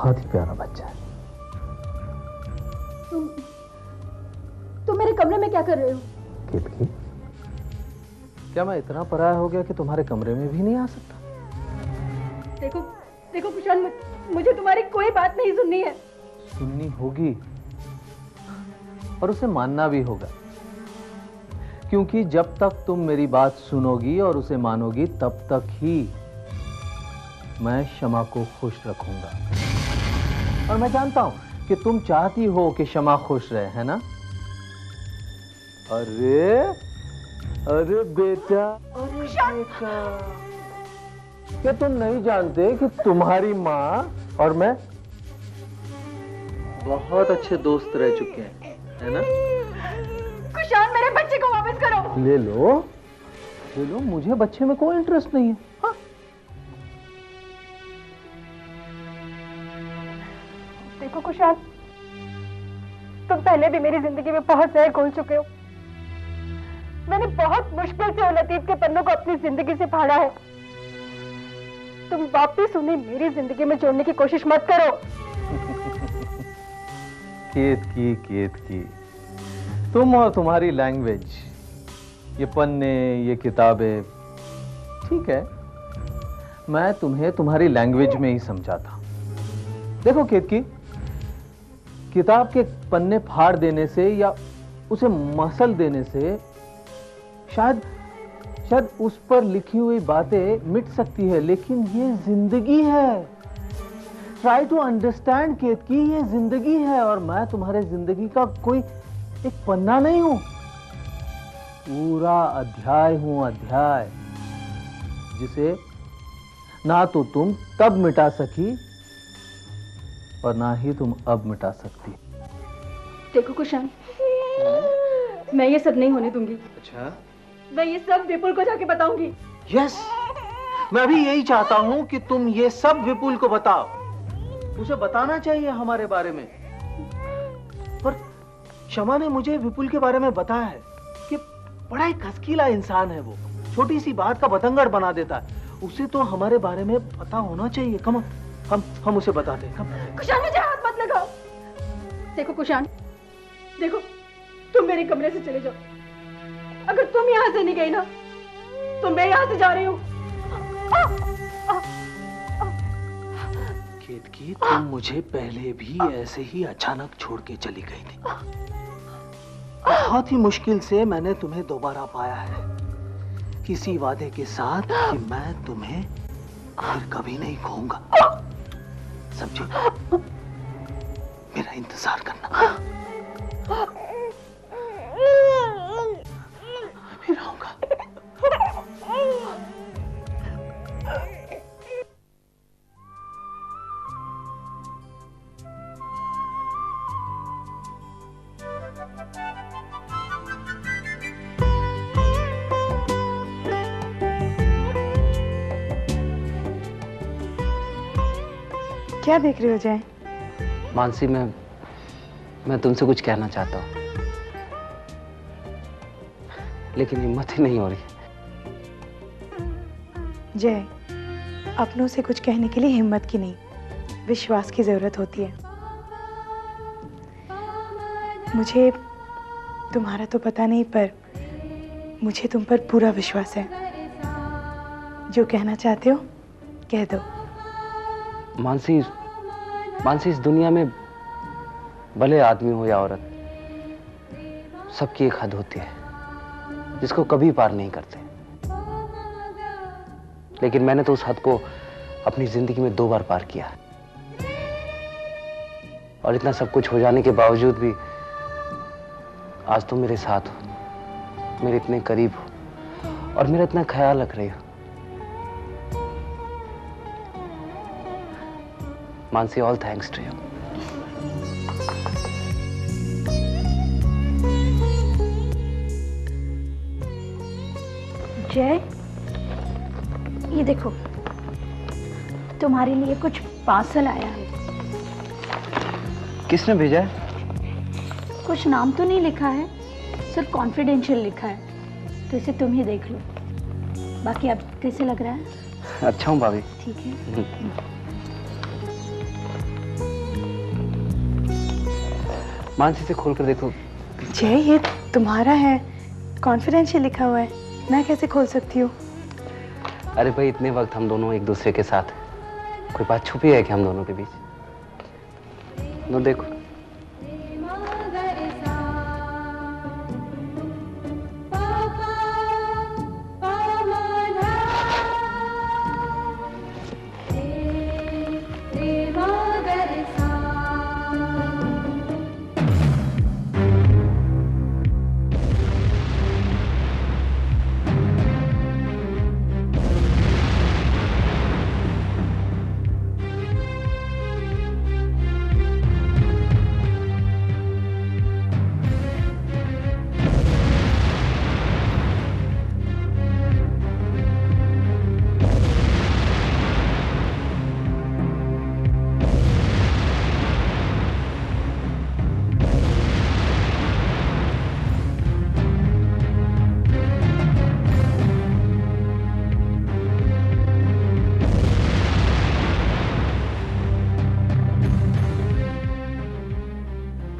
बहुत ही प्यारा बच्चा है। तुम मेरे कमरे में क्या कर रहे हो? केतकी, क्या मैं इतना पराया हो गया कि तुम्हारे कमरे में भी नहीं आ सकता? देखो देखो कुशान, मुझे तुम्हारी कोई बात नहीं सुननी है। सुननी होगी और उसे मानना भी होगा, क्योंकि जब तक तुम मेरी बात सुनोगी और उसे मानोगी तब तक ही मैं शमा को खुश रखूंगा। और मैं जानता हूं कि तुम चाहती हो कि शमा खुश रहे, है ना? अरे अरे बेटा, अरे बेटा, क्या तुम नहीं जानते कि तुम्हारी माँ और मैं बहुत अच्छे दोस्त रह चुके हैं, है ना? कुशान, मेरे बच्चे को वापस करो। ले लो, मुझे बच्चे में कोई इंटरेस्ट नहीं है। हाँ? देखो कुशान, तुम पहले भी मेरी जिंदगी में बहुत जहर घोल चुके हो। मैंने बहुत मुश्किल से उन लतीफ के पन्नों को अपनी जिंदगी से फाड़ा है। तुम वापिस उन्हें मेरी जिंदगी में जोड़ने की कोशिश मत करो। केतकी, तुम और तुम्हारी लैंग्वेज, ये पन्ने, ये किताबें, ठीक है, मैं तुम्हें तुम्हारी लैंग्वेज में ही समझाता। देखो केतकी, किताब के पन्ने फाड़ देने से या उसे मसल देने से शायद उस पर लिखी हुई बातें मिट सकती है, लेकिन ये जिंदगी है। ट्राई टू अंडरस्टैंड केतकी, ये जिंदगी है और मैं तुम्हारे जिंदगी का कोई एक पन्ना नहीं हूं, पूरा अध्याय हूं, अध्याय जिसे ना तो तुम तब मिटा सकी और ना ही तुम अब मिटा सकती। देखो कुशान, मैं ये सब नहीं होने दूंगी। अच्छा? मैं ये सब विपुल को जाके बताऊंगी। यस, मैं भी यही चाहता हूं कि तुम ये सब विपुल को बताओ। उसे बताना चाहिए हमारे बारे में। पर शमा ने मुझे विपुल के बारे में बताया है कि बड़ा ही खसकीला इंसान है वो, छोटी सी बात का बतंगड़ बना देता है। उसे तो हमारे बारे में पता होना चाहिए। कम हम उसे बताते हैं। कुशान, मुझे हाथ मत लगाओ। देखो कुशान, देखो, तुम मेरे कमरे से चले जाओ। अगर तुम यहाँ से नहीं गई ना, तो मैं यहाँ से जा रही हूँ। केतकी, तुम मुझे पहले भी ऐसे ही अचानक छोड़ के चली गई थी। बहुत ही मुश्किल से मैंने तुम्हें दोबारा पाया है, किसी वादे के साथ कि मैं तुम्हें फिर कभी नहीं खोऊंगा। समझी? मेरा इंतजार करना। फिर आऊंगा। क्या देख रहे हो जय? मानसी, मैं तुमसे कुछ कहना चाहता हूँ, लेकिन हिम्मत ही नहीं हो रही। जय, अपनों से कुछ कहने के लिए हिम्मत की नहीं, विश्वास की जरूरत होती है। मुझे तुम्हारा तो पता नहीं, पर मुझे तुम पर पूरा विश्वास है। जो कहना चाहते हो कह दो। मानसी, इस दुनिया में भले आदमी हो या औरत, सबकी एक हद होती है जिसको कभी पार नहीं करते। लेकिन मैंने तो उस हद को अपनी जिंदगी में 2 बार पार किया, और इतना सब कुछ हो जाने के बावजूद भी आज तुम मेरे साथ हो, मेरे इतने करीब हो और मेरा इतना ख्याल रख रही हो। Mansi, all thanks to you. Jai, ये देखो, तुम्हारे लिए कुछ पार्सल आया है। किसने भेजा है? कुछ नाम तो नहीं लिखा है, सिर्फ कॉन्फिडेंशियल लिखा है, तो इसे तुम ही देख लो। बाकी अब कैसे लग रहा है? अच्छा हूँ भाभी। ठीक है। मानसी से खोल कर देखो। जय, ये तुम्हारा है, कॉन्फिडेंशियल लिखा हुआ है, मैं कैसे खोल सकती हूँ? अरे भाई, इतने वक्त हम दोनों एक दूसरे के साथ हैं, कोई बात छुपी है क्या हम दोनों के बीच? लो देखो।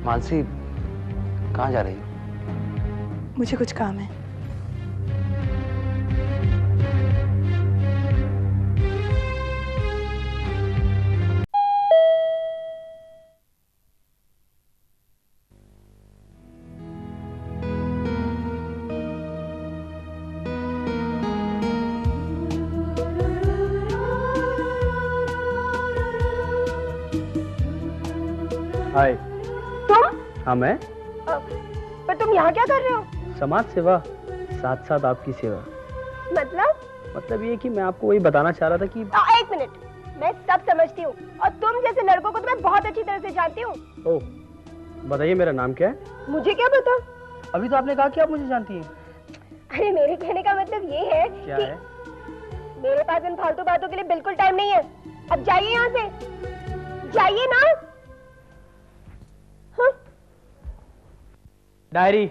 मानसी, कहाँ जा रही हो? मुझे कुछ काम है। हाय। तुम? हाँ मैं। पर तुम यहाँ क्या कर रहे हो? समाज सेवा, साथ साथ आपकी सेवा। मतलब ये कि मैं आपको वही बताना चाह रहा था कि एक मिनट, मैं सब समझती हूँ और तुम जैसे लड़कों को तो मैं बहुत अच्छी तरह से जानती हूँ। ओह, बताइए मेरा नाम क्या है? मुझे क्या पता? अभी तो आपने कहा कि आप मुझे जानती हैं। अरे मेरे कहने का मतलब ये है क्या कि है? मेरे पास इन फालतू बातों के लिए बिल्कुल टाइम नहीं है। अब जाइए यहाँ से, जाइए ना। हाँ? डायरी।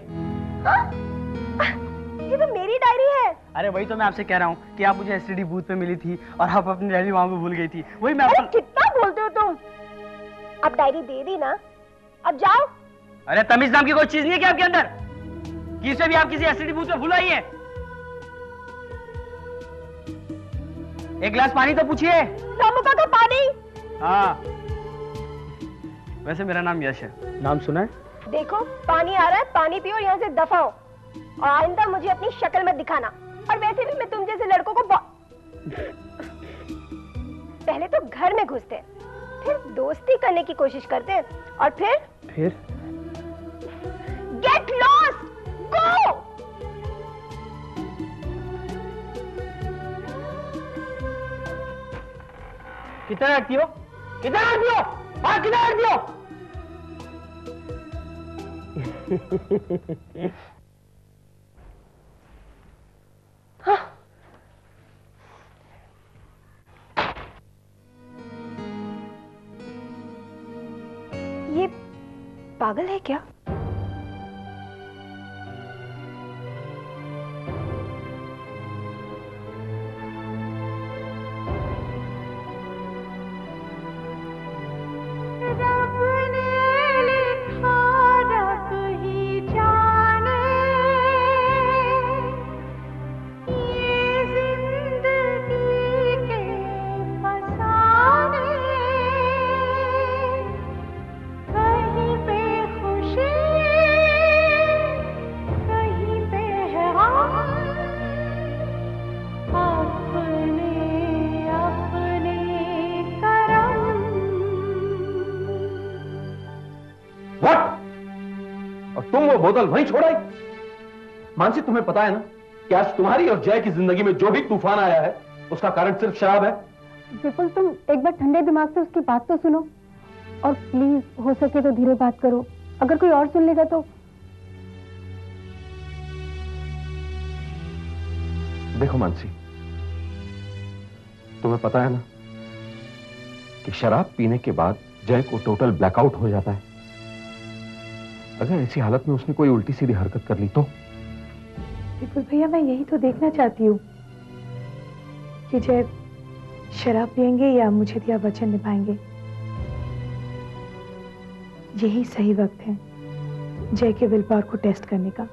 ये तो मेरी डायरी है। अरे वही तो मैं आपसे कह रहा हूँ कि आप मुझे एसटीडी बूथ पे मिली थी और आप अपनी डायरी वहाँ पे भूल गई थी। वही मैं अरे आपको... कितना बोलते हो तुम? अब डायरी दे दी ना, अब जाओ। अरे तमीज नाम की कोई चीज नहीं है क्या आपके अंदर कि इसे भी आप किसी एसटीडी बूथ पे भूल आई है? एक गिलास पानी तो पूछिए। नमुका का पानी। हाँ, वैसे मेरा नाम यश है। नाम सुना है? देखो, पानी आ रहा है, पानी पियो, यहाँ से दफा हो और आइंदा मुझे अपनी शक्ल मत दिखाना। और वैसे भी मैं तुम जैसे लड़कों को पहले तो घर में घुसते, फिर दोस्ती करने की कोशिश करते और फिर गेट लॉस्ट, गो। कितना रखती हो? कितना रखती हो? हाँ, कितना रखती हो? हाँ। ये पागल है क्या? तुम वो बोतल वहीं छोड़ आई? मानसी, तुम्हें पता है ना कि आज तुम्हारी और जय की जिंदगी में जो भी तूफान आया है उसका कारण सिर्फ शराब है। विपुल, तुम एक बार ठंडे दिमाग से उसकी बात तो सुनो और प्लीज हो सके तो धीरे बात करो। अगर कोई और सुन लेगा तो। देखो मानसी, तुम्हें पता है ना कि शराब पीने के बाद जय को टोटल ब्लैकआउट हो जाता है। अगर ऐसी हालत में उसने कोई उल्टी सीधी हरकत कर ली तो? विपुल भैया, मैं यही तो देखना चाहती हूँ कि जय शराब पिएंगे या मुझे दिया वचन निभाएंगे। यही सही वक्त है जय के विल पावर को टेस्ट करने का।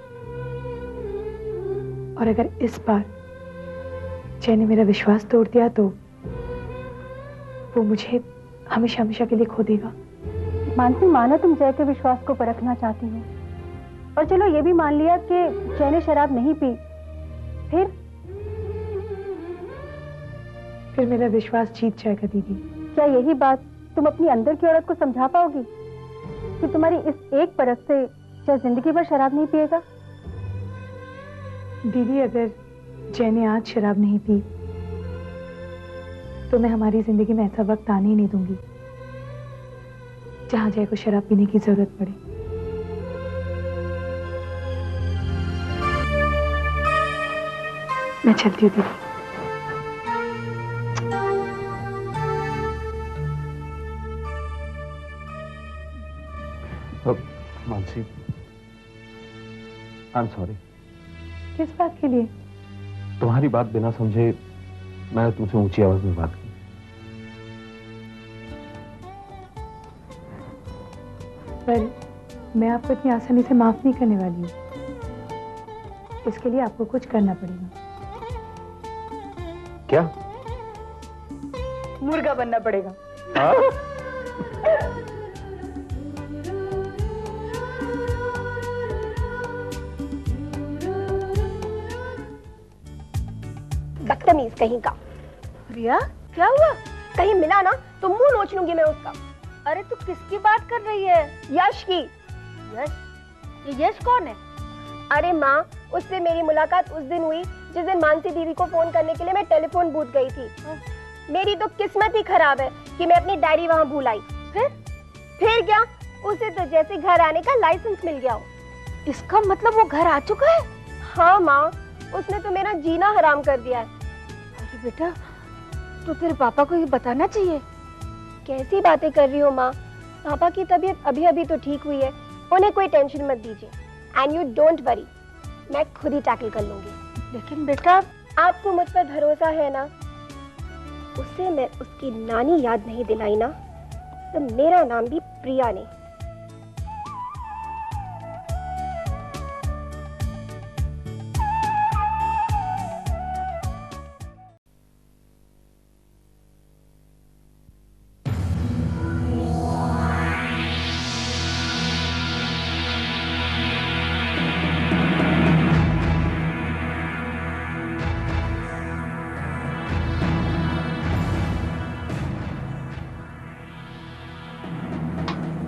और अगर इस बार जय ने मेरा विश्वास तोड़ दिया तो वो मुझे हमेशा हमेशा के लिए खो देगा। मानसी, मानो तुम जय के विश्वास को परखना चाहती हो, और चलो ये भी मान लिया कि जय ने शराब नहीं पी, फिर मेरा विश्वास जीत जाएगा दीदी। क्या यही बात तुम अपनी अंदर की औरत को समझा पाओगी कि तुम्हारी इस एक परख से जय जिंदगी भर शराब नहीं पिएगा? दीदी, अगर जय ने आज शराब नहीं पी तो मैं हमारी जिंदगी में ऐसा वक्त आने ही नहीं दूंगी जहां जय को शराब पीने की जरूरत पड़े। मैं चलती हूँ दीदी। Mansi, I am sorry. किस बात के लिए? तुम्हारी बात बिना समझे मैंने तुमसे ऊंची आवाज में बात की। पर मैं आपको इतनी आसानी से माफ नहीं करने वाली हूँ। इसके लिए आपको कुछ करना पड़ेगा। क्या? मुर्गा बनना पड़ेगा। बदतमीज कहीं का। रिया, क्या हुआ? कहीं मिला ना तो मुंह नोच लूंगी मैं उसका। अरे तू किसकी बात कर रही है? यश की। यश? ये यश कौन है? अरे माँ, उससे मेरी मुलाकात उस दिन हुई जिस दिन मानसी दीदी को फोन करने के लिए मैं टेलीफोन बूथ गई थी। मेरी तो किस्मत ही खराब है कि मैं अपनी डायरी वहाँ भूल आई। फिर क्या, उसे तो जैसे घर आने का लाइसेंस मिल गया हो। इसका मतलब वो घर आ चुका है? हाँ माँ, उसने तो मेरा जीना हराम कर दिया है। अरे बेटा, तो तेरे पापा को ये बताना चाहिए। कैसी बातें कर रही हो माँ? पापा की तबीयत अभी अभी तो ठीक हुई है, उन्हें कोई टेंशन मत दीजिए। एंड यू डोंट वरी, मैं खुद ही टैकल कर लूंगी। लेकिन बेटा, आपको मुझ पर भरोसा है ना? उसे मैं उसकी नानी याद नहीं दिलाई ना तो मेरा नाम भी प्रिया नहीं।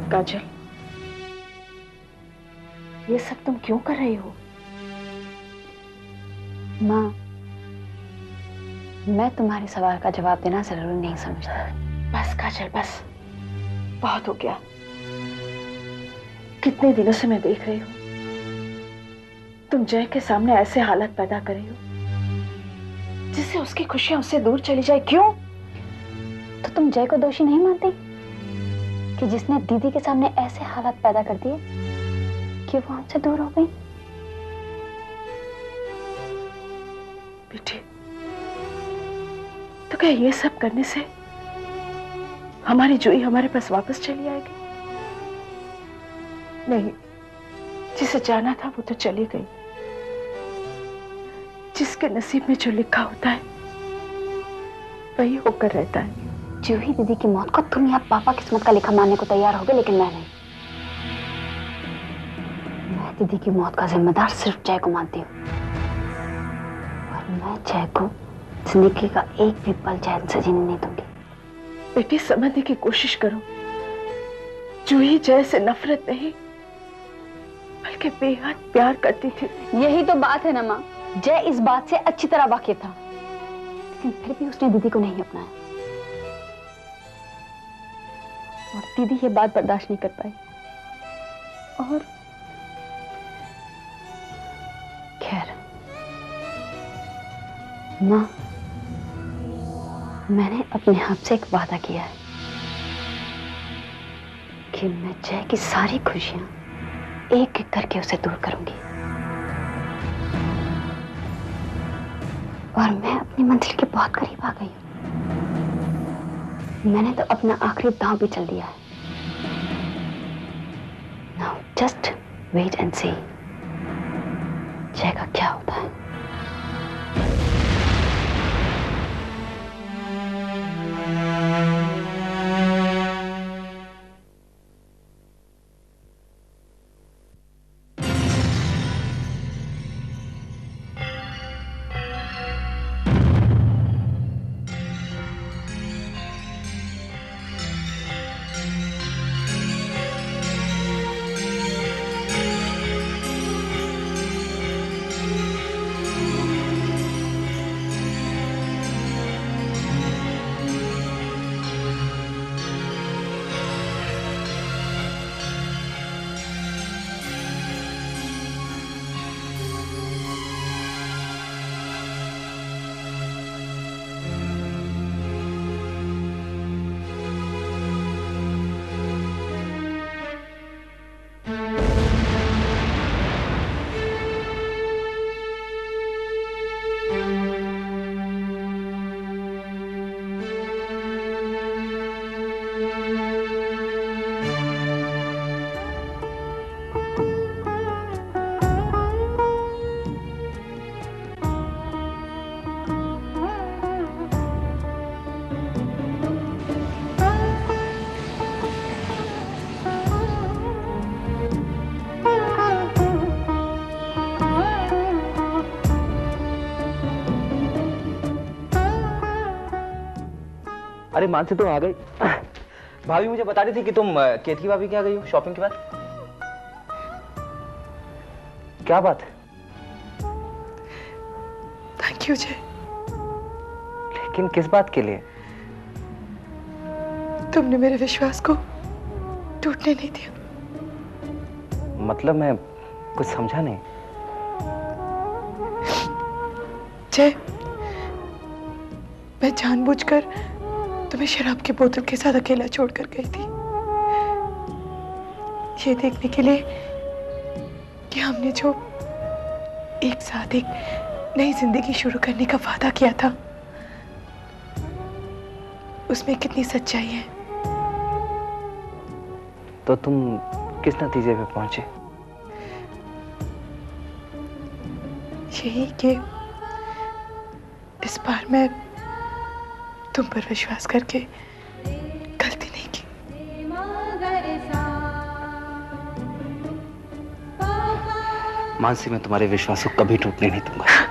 काजल, ये सब तुम क्यों कर रही हो? माँ, मैं तुम्हारे सवाल का जवाब देना जरूरी नहीं समझता। बस काजल, बस बहुत हो गया। कितने दिनों से मैं देख रही हूँ तुम जय के सामने ऐसे हालत पैदा कर रही हो जिससे उसकी खुशियां उससे दूर चली जाए। क्यों? तो तुम जय को दोषी नहीं मानती कि जिसने दीदी के सामने ऐसे हालात पैदा कर दिए कि वो हमसे दूर हो गई? बेटी, तो क्या ये सब करने से हमारी जूही हमारे पास वापस चली आएगी? नहीं, जिसे जाना था वो तो चली गई। जिसके नसीब में जो लिखा होता है वही होकर रहता है। जूही दीदी की मौत को तुम या पापा किस्मत का लिखा मानने को तैयार हो गए, लेकिन मैं नहीं। मैं दीदी की मौत का जिम्मेदार सिर्फ जय को मानती हूँ, और मैं जय को जिंदगी का एक भी पल चैन से जीने नहीं दूंगी। बेटी, समझने की कोशिश करो। जूही जय से नफरत नहीं बल्कि बेहद प्यार करती थी। यही तो बात है ना माँ, जय इस बात से अच्छी तरह वाकिफ था, लेकिन फिर भी उसने दीदी को नहीं अपनाया, और दीदी ये बात बर्दाश्त नहीं कर पाई। और खैर माँ, मैंने अपने आप से एक वादा किया है कि मैं जय की सारी खुशियां एक एक करके उसे दूर करूंगी, और मैं अपनी मंजिल के बहुत करीब आ गई हूं। मैंने तो अपना आखिरी दांव भी चल दिया है। नाउ जस्ट वेट एंड सी जय का क्या होता है। अरे मानसी तुम आ गई। भाभी मुझे बता रही थी कि तुम केतकी भाभी के यहाँ गई हो शॉपिंग के बाद। क्या बात है? थैंक यू जय। लेकिन किस बात के लिए? तुमने मेरे विश्वास को टूटने नहीं दिया। मतलब मैं कुछ समझा नहीं। जय, मैं जानबूझकर तुम्हें शराब की बोतल के साथ अकेला छोड़कर गई थी, ये देखने के लिए कि हमने जो एक साथ एक नई जिंदगी शुरू करने का वादा किया था उसमें कितनी सच्चाई है। तो तुम किस नतीजे पे पहुंचे? यही कि इस बार मैं तुम पर विश्वास करके गलती नहीं की। मानसी मैं तुम्हारे विश्वास को कभी टूटने नहीं दूंगा।